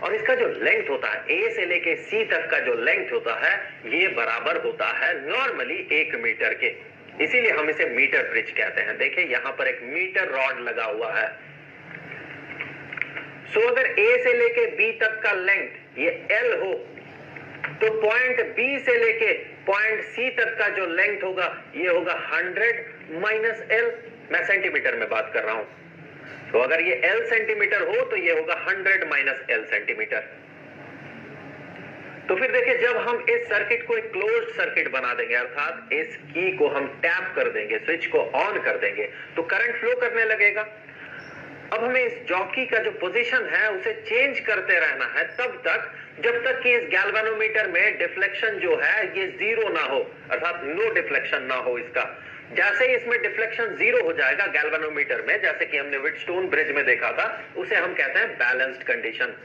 और इसका जो लेंथ होता है ए से लेके सी तक का जो लेंथ होता है ये बराबर होता है नॉर्मली 1 मीटर के, इसीलिए हम इसे मीटर ब्रिज कहते हैं। देखिए यहां पर एक मीटर रॉड लगा हुआ है। सो अगर ए से लेके बी तक का लेंथ ये एल हो तो पॉइंट बी से लेके पॉइंट सी तक का जो लेंथ होगा ये होगा 100 माइनस एल। मैं सेंटीमीटर में बात कर रहा हूं, तो अगर ये एल सेंटीमीटर हो तो ये होगा 100 माइनस एल सेंटीमीटर। तो फिर देखिए जब हम इस सर्किट को एक क्लोज्ड सर्किट बना देंगे, अर्थात इस की को हम टैप कर देंगे, स्विच को ऑन कर देंगे, तो करंट फ्लो करने लगेगा। अब हमें इस जॉकी का जो पोजीशन है उसे चेंज करते रहना है तब तक जब तक कि इस गैल्वेनोमीटर में डिफ्लेक्शन जो है ये जीरो ना हो, अर्थात नो डिफ्लेक्शन ना हो इसका। जैसे ही इसमें डिफ्लेक्शन जीरो हो जाएगा गैल्वेनोमीटर में, जैसे कि हमने व्हीटस्टोन ब्रिज में देखा था, उसे हम कहते हैं बैलेंस्ड कंडीशन।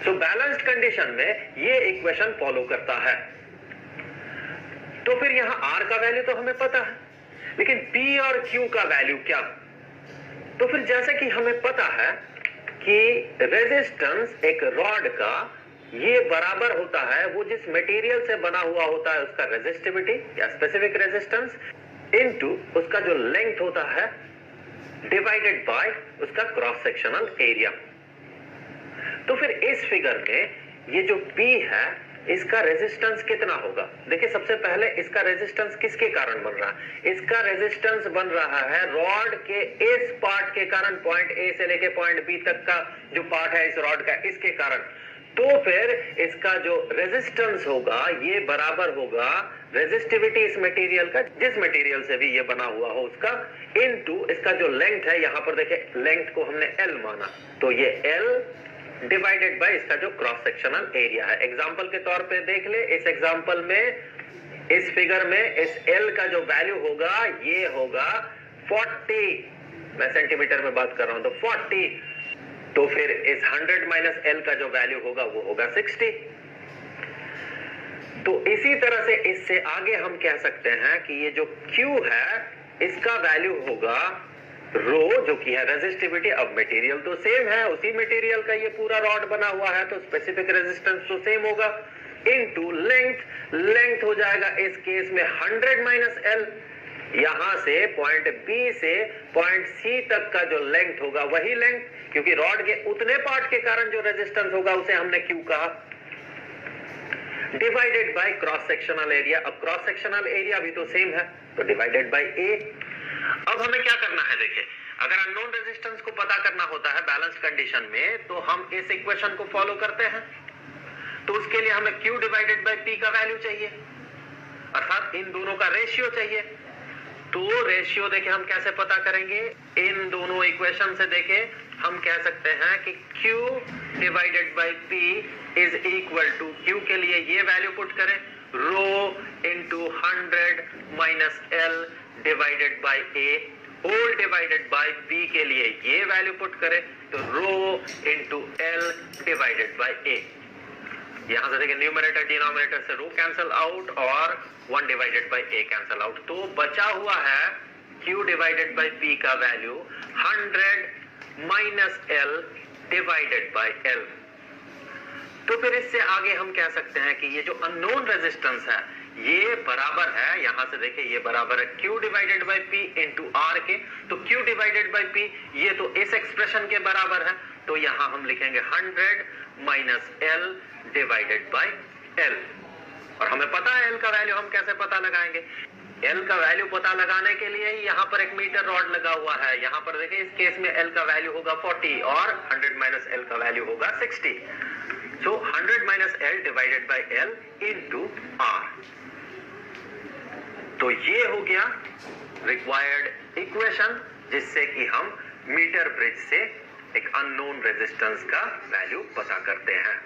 सो बैलेंस्ड कंडीशन में ये इक्वेशन फॉलो करता है। तो फिर यहां आर का वैल्यू तो हमें पता है, लेकिन पी और क्यू का वैल्यू क्या? तो फिर जैसे कि हमें पता है कि रेजिस्टेंस एक रॉड का ये बराबर होता है वो जिस मटेरियल से बना हुआ होता है उसका रेजिस्टिविटी या स्पेसिफिक रेजिस्टेंस इनटू उसका जो लेंथ होता है डिवाइडेड बाय उसका क्रॉस सेक्शनल एरिया। तो फिर इस फिगर में ये जो P है इसका रेजिस्टेंस कितना होगा? देखिए सबसे पहले इसका रेजिस्टेंस किसके कारण बन रहा है? इसका रेजिस्टेंस बन रहा है रॉड के इस पार्ट के कारण, पॉइंट ए से लेके पॉइंट बी तक का जो पार्ट है इस रॉड का, इसके कारण। तो फिर इसका जो रेजिस्टेंस होगा ये बराबर होगा रेजिस्टिविटी इस मटेरियल का, जिस मटेरियल से भी ये बना हुआ हो उसका, इनटू इसका जो लेंथ है, यहां पर देखिए लेंथ को हमने L माना, तो ये L डिवाइडेड बाय इसका जो क्रॉस सेक्शनल एरिया है। एग्जांपल के तौर पे देख ले, इस एग्जांपल में इस फिगर में इस L का जो वैल्यू होगा ये होगा 40, मैं सेंटीमीटर में बात कर रहा हूं तो 40, तो फिर इस 100 माइनस L का जो वैल्यू होगा वो होगा 60। तो इसी तरह से इससे आगे हम कह सकते हैं कि ये जो Q है इसका वैल्यू होगा रो, जो कि है रेजिस्टिविटी। अब मटेरियल तो सेम है, उसी मटेरियल का ये पूरा रॉड बना हुआ है तो स्पेसिफिक रेजिस्टेंस तो सेम होगा, इनटू लेंथ। लेंथ हो जाएगा इस केस में 100 माइनस L, यहां से पॉइंट B से पॉइंट C तक का जो लेंथ होगा वही लेंथ, क्योंकि रॉड के उतने पार्ट के कारण जो रेजिस्टेंस होगा उसे हमने Q कहा, divided by cross sectional area. अब क्रॉस सेक्शनल एरिया भी तो सेम है तो डिवाइडेड बाय A। अब हमें क्या करना है? देखिए अगर अननोन रेजिस्टेंस को पता करना होता है बैलेंस कंडीशन में तो हम इस इक्वेशन को फॉलो करते हैं। तो उसके लिए हमें Q डिवाइडेड बाय P का वैल्यू चाहिए, अर्थात इन दोनों का रेशियो चाहिए। तो रेशियो देखे हम कैसे पता करेंगे? इन दोनों इक्वेशन से देखे हम कह सकते हैं कि Q divided by P is equal to, Q के लिए ये वैल्यू पुट करें rho into 100 minus L divided by A, whole divided by P के लिए ये वैल्यू पुट करें तो rho into L divided by A। यहां से देखिए न्यूमरेटर डिनोमिनेटर से रो कैंसिल आउट और 1 divided by A cancel out, तो बचा हुआ है Q डिवाइडेड बाय P का value 100 minus L divided bye L। तो फिर इससे आगे हम कह सकते हैं कि ये जो अननोन रेजिस्टेंस है ये बराबर है, यहां से देखिए ये बराबर है Q divided by P into R के। तो Q डिवाइडेड बाय P ये तो इस एक्सप्रेशन के बराबर है, तो यहां हम लिखेंगे 100 minus L divided bye L। और हमें पता है L का वैल्यू हम कैसे पता लगाएंगे? L का वैल्यू पता लगाने के लिए यहाँ पर एक मीटर रॉड लगा हुआ है, यहाँ पर देखिए इस केस में L का वैल्यू होगा 40 और 100 माइनस L का वैल्यू होगा 60। सो 100 minus L divided bye L into R। तो ये हो गया रिक्वायर्ड इक्वेशन जिससे कि हम मीटर ब्रिज से एक अननोन रेजिस्टेंस का वैल्यू पता करते हैं।